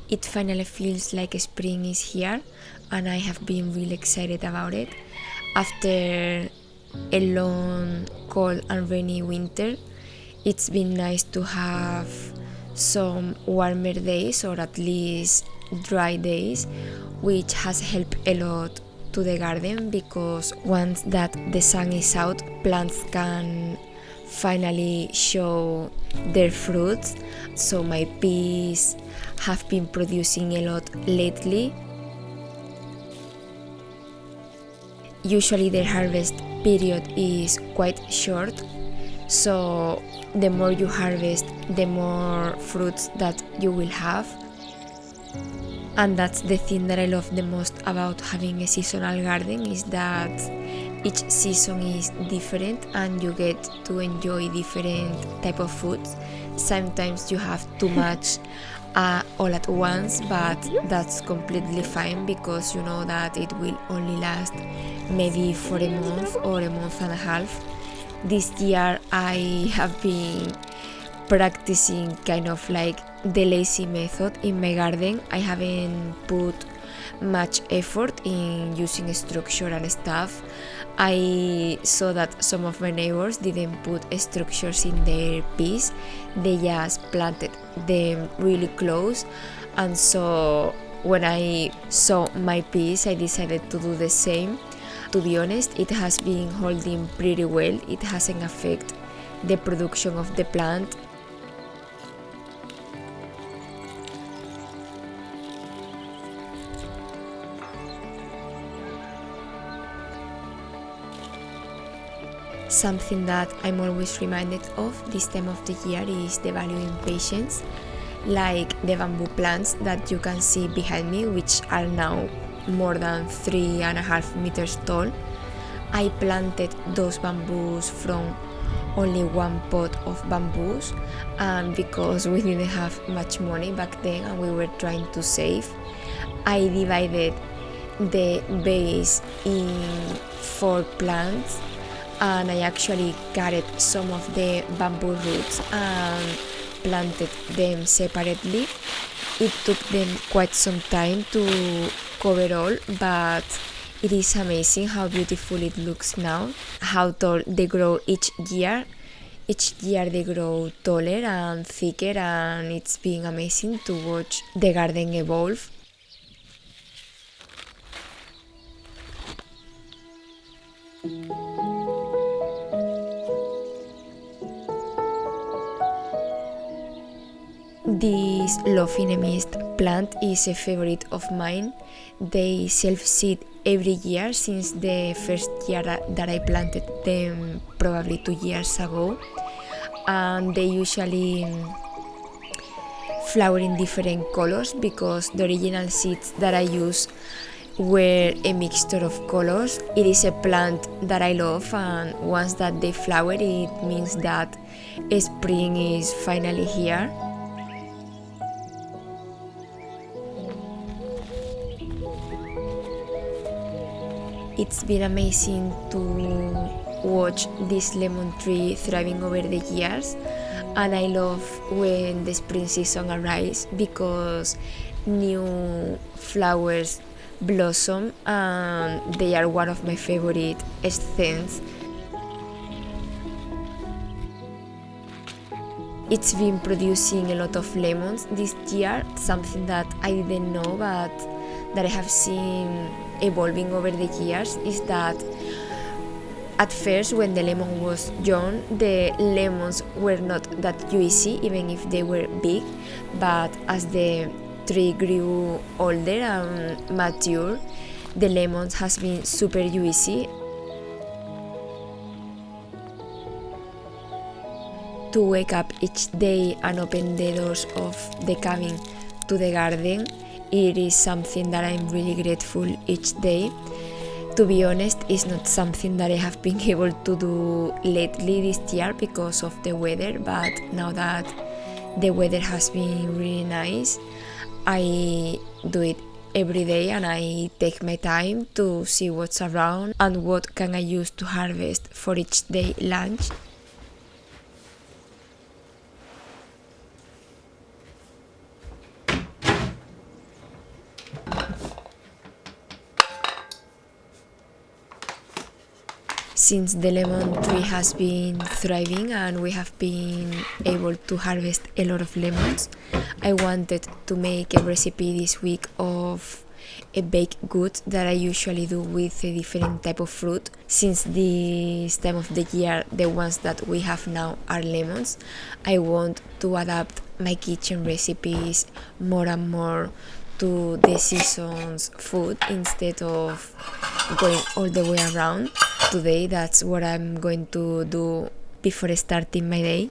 It finally feels like spring is here, and I have been really excited about it. After a long, cold, and rainy winter, it's been nice to have some warmer days, or at least dry days, which has helped a lot to the garden, because once that the sun is out, plants can finally show their fruits. So my peas have been producing a lot lately. Usually their harvest period is quite short, so the more you harvest, the more fruits that you will have. And that's the thing that I love the most about having a seasonal garden, is that each season is different and you get to enjoy different type of foods. Sometimes you have too much all at once, but that's completely fine, because you know that it will only last maybe for a month or a month and a half. This year I have been practicing kind of like the lazy method in my garden. I haven't put much effort in using structure and stuff. I saw that some of my neighbors didn't put structures in their peas, they just planted them really close, and so when I saw my peas I decided to do the same. To be honest, it has been holding pretty well. It hasn't affected the production of the plant. Something that I'm always reminded of this time of the year is the value in patience, like the bamboo plants that you can see behind me, which are now more than 3.5 meters tall. I planted those bamboos from only one pot of bamboos, and because we didn't have much money back then and we were trying to save, I divided the base in 4 plants, and I actually carried some of the bamboo roots and planted them separately. It took them quite some time to cover all, but it is amazing how beautiful it looks now, how tall they grow each year. Each year they grow taller and thicker, and it's been amazing to watch the garden evolve. This Lophinemist plant is a favorite of mine. They self-seed every year since the first year that I planted them, probably 2 years ago, and they usually flower in different colors, because the original seeds that I used were a mixture of colors. It is a plant that I love, and once that they flower, it means that spring is finally here. It's been amazing to watch this lemon tree thriving over the years, and I love when the spring season arrives, because new flowers blossom and they are one of my favorite scents. It's been producing a lot of lemons this year, something that I didn't know but that I have seen evolving over the years, is that at first when the lemon was young, the lemons were not that juicy even if they were big, but as the tree grew older and mature, the lemons has been super juicy. To wake up each day and open the doors of the cabin to the garden, it is something that I'm really grateful each day. To be honest, it's not something that I have been able to do lately this year because of the weather, but now that the weather has been really nice, I do it every day, and I take my time to see what's around and what can I use to harvest for each day lunch. Since the lemon tree has been thriving and we have been able to harvest a lot of lemons, I wanted to make a recipe this week of a baked good that I usually do with a different type of fruit. Since this time of the year the ones that we have now are lemons, I want to adapt my kitchen recipes more and more to the season's food instead of going all the way around. Today that's what I'm going to do before starting my day.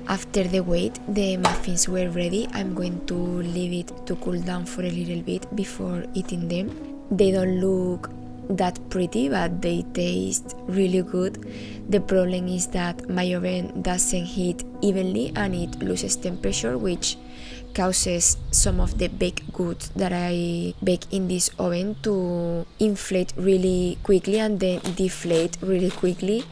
After the wait, the muffins were ready. I'm going to leave it to cool down for a little bit before eating them. They don't look that pretty, but they taste really good. The problem is that my oven doesn't heat evenly and it loses temperature, which causes some of the baked goods that I bake in this oven to inflate really quickly and then deflate really quickly.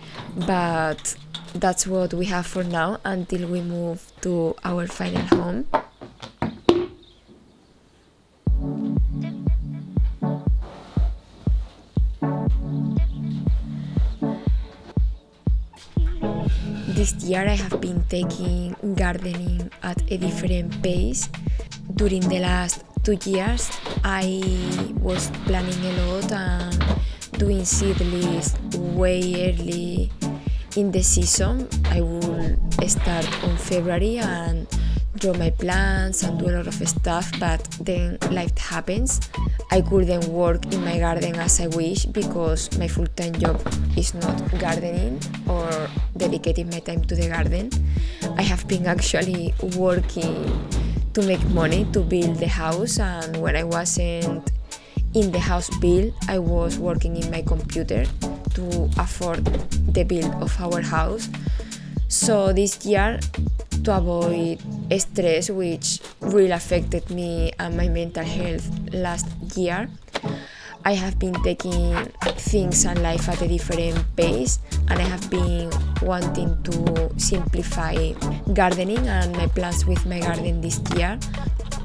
But that's what we have for now until we move to our final home. This year I have been taking gardening at a different pace. During the last 2 years I was planning a lot and doing seedlings way early in the season. I will start on February and draw my plants and do a lot of stuff, but then life happens. I couldn't work in my garden as I wish because my full-time job is not gardening or dedicating my time to the garden. I have been actually working to make money to build the house, and when I wasn't in the house build, I was working in my computer to afford the build of our house. So this year, to avoid stress, which really affected me and my mental health last year, I have been taking things and life at a different pace, and I have been wanting to simplify gardening and my plans with my garden this year.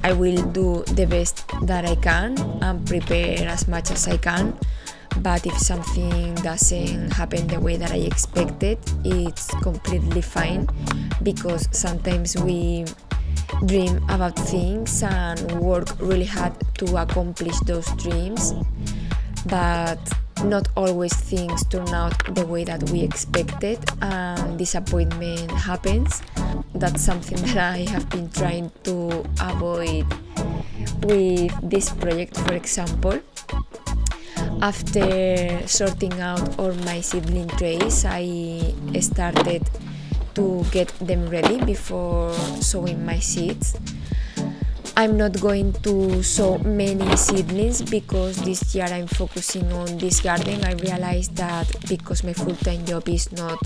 I will do the best that I can and prepare as much as I can, but if something doesn't happen the way that I expected, it's completely fine, because sometimes we dream about things and work really hard to accomplish those dreams, but not always things turn out the way that we expected and disappointment happens. That's something that I have been trying to avoid with this project, for example. After sorting out all my seedling trays, I started to get them ready before sowing my seeds. I'm not going to sow many seedlings because this year I'm focusing on this garden. I realized that because my full-time job is not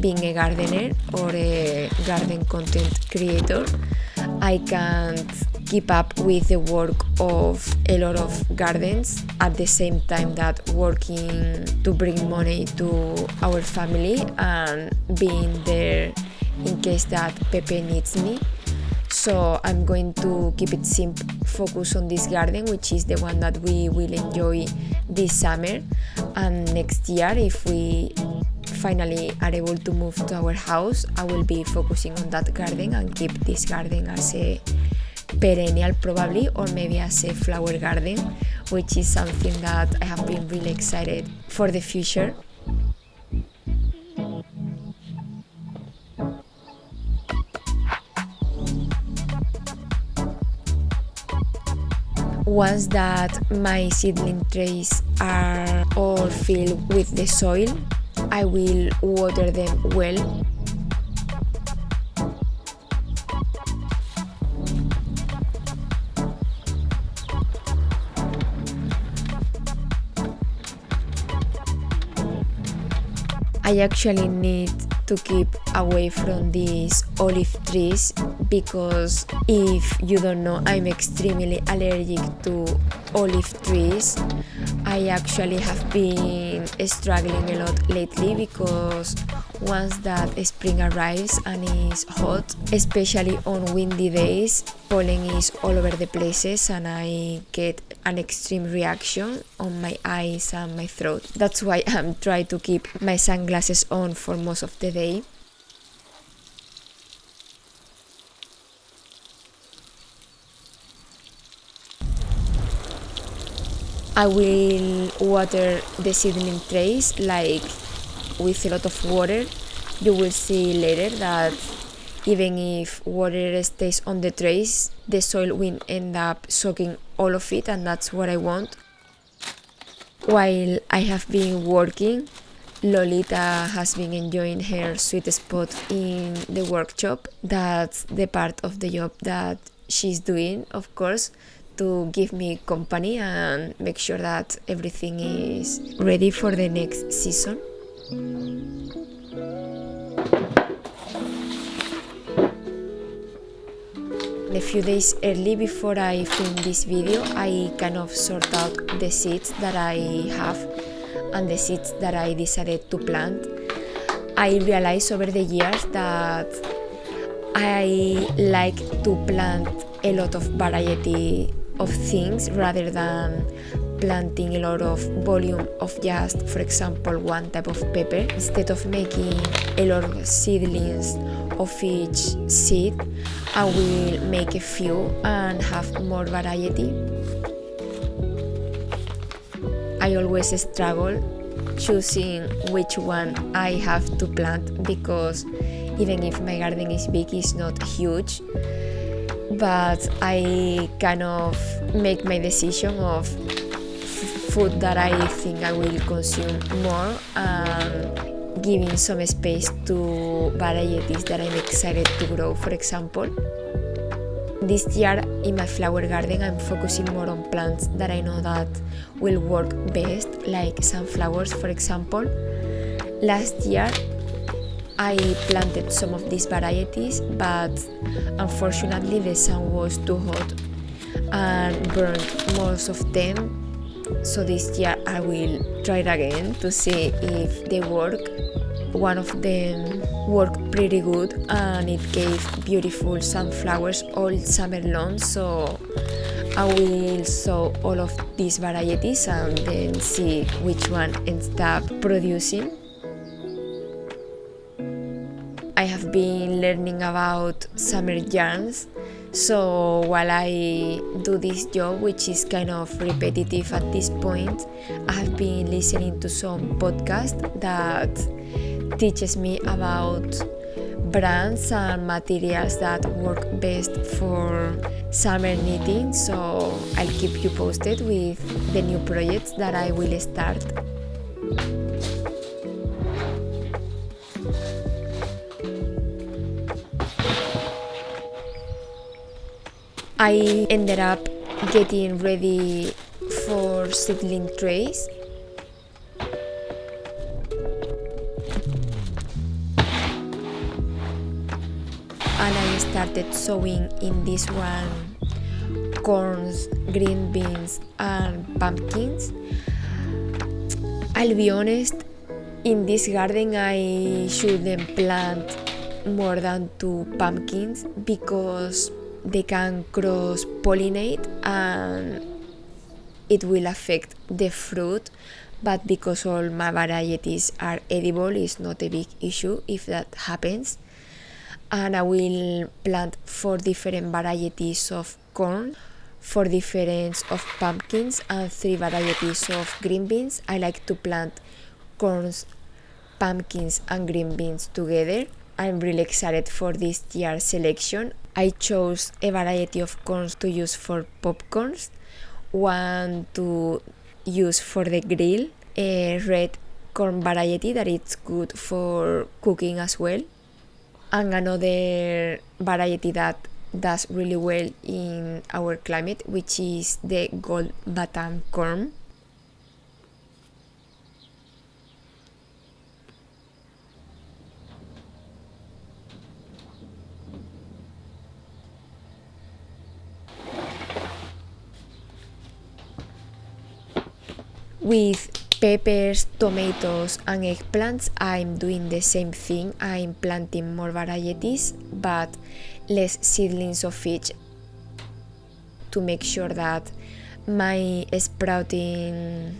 being a gardener or a garden content creator, I can't keep up with the work of a lot of gardens at the same time that working to bring money to our family and being there in case that Pepe needs me. So I'm going to keep it simple, focus on this garden, which is the one that we will enjoy this summer, and next year, if we finally are able to move to our house, I will be focusing on that garden and keep this garden as a perennial probably, or maybe as a flower garden, which is something that I have been really excited for the future. Once that my seedling trays are all filled with the soil, I will water them well. I actually need to keep away from these olive trees because if you don't know, I'm extremely allergic to olive trees. I actually have been struggling a lot lately because once that spring arrives and is hot, especially on windy days, pollen is all over the places and I get an extreme reaction on my eyes and my throat. That's why I'm trying to keep my sunglasses on for most of the day. I will water the seedling trays like with a lot of water. You will see later that even if water stays on the trays, the soil will end up soaking all of it, and that's what I want. While I have been working, Lolita has been enjoying her sweet spot in the workshop. That's the part of the job that she's doing, of course, to give me company and make sure that everything is ready for the next season. A few days early before I film this video, I kind of sort out the seeds that I have and the seeds that I decided to plant. I realized over the years that I like to plant a lot of variety of things rather than planting a lot of volume of just, for example, one type of pepper. Instead of making a lot of seedlings of each seed, I will make a few and have more variety. I always struggle choosing which one I have to plant, because even if my garden is big, it's not huge, but I kind of make my decision of food that I think I will consume more, and giving some space to varieties that I'm excited to grow. For example, this year in my flower garden, I'm focusing more on plants that I know that will work best, like sunflowers, for example. Last year I planted some of these varieties, but unfortunately the sun was too hot and burned most of them. So this year I will try it again to see if they work. One of them worked pretty good and it gave beautiful sunflowers all summer long, so I will sow all of these varieties and then see which one ends up producing. I have been learning about summer yarns, so while I do this job, which is kind of repetitive at this point, I have been listening to some podcast that teaches me about brands and materials that work best for summer knitting, so I'll keep you posted with the new projects that I will start. I ended up getting ready for seedling trays. And I started sowing in this one corns, green beans and pumpkins. I'll be honest, in this garden I shouldn't plant more than 2 pumpkins because they can cross-pollinate and it will affect the fruit, but because all my varieties are edible, it's not a big issue if that happens. And I will plant 4 different varieties of corn, 4 different of pumpkins and 3 varieties of green beans. I like to plant corns, pumpkins and green beans together. I'm really excited for this year's selection. I chose a variety of corns to use for popcorns, one to use for the grill, a red corn variety that it's good for cooking as well, and another variety that does really well in our climate, which is the gold button corn. With peppers, tomatoes and eggplants, I'm doing the same thing. I'm planting more varieties but less seedlings of each to make sure that my sprouting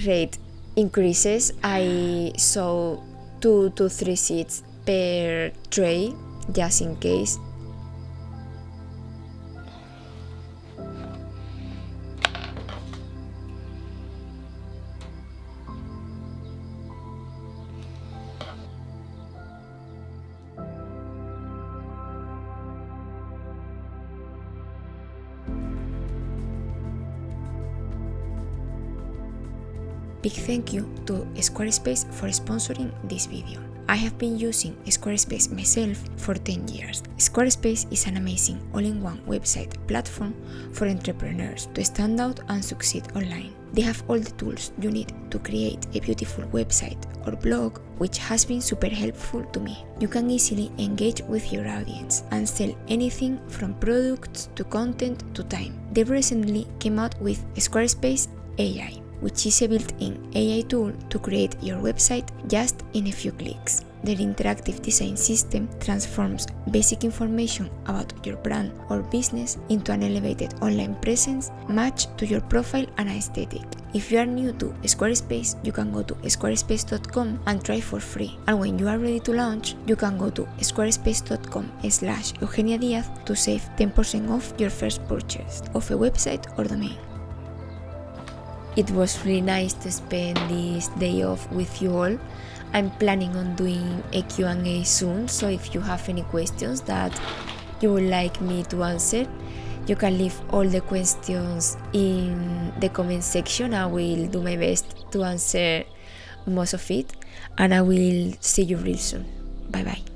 rate increases. I sow 2 to 3 seeds per tray just in case. Big thank you to Squarespace for sponsoring this video. I have been using Squarespace myself for 10 years. Squarespace is an amazing all-in-one website platform for entrepreneurs to stand out and succeed online. They have all the tools you need to create a beautiful website or blog, which has been super helpful to me. You can easily engage with your audience and sell anything from products to content to time. They recently came out with Squarespace AI, which is a built-in AI tool to create your website just in a few clicks. Their interactive design system transforms basic information about your brand or business into an elevated online presence matched to your profile and aesthetic. If you are new to Squarespace, you can go to squarespace.com and try for free. And when you are ready to launch, you can go to squarespace.com/Eugenia Diaz to save 10% off your first purchase of a website or domain. It was really nice to spend this day off with you all. I'm planning on doing a Q&A soon, so if you have any questions that you would like me to answer, you can leave all the questions in the comment section. I will do my best to answer most of it, and I will see you real soon. Bye bye.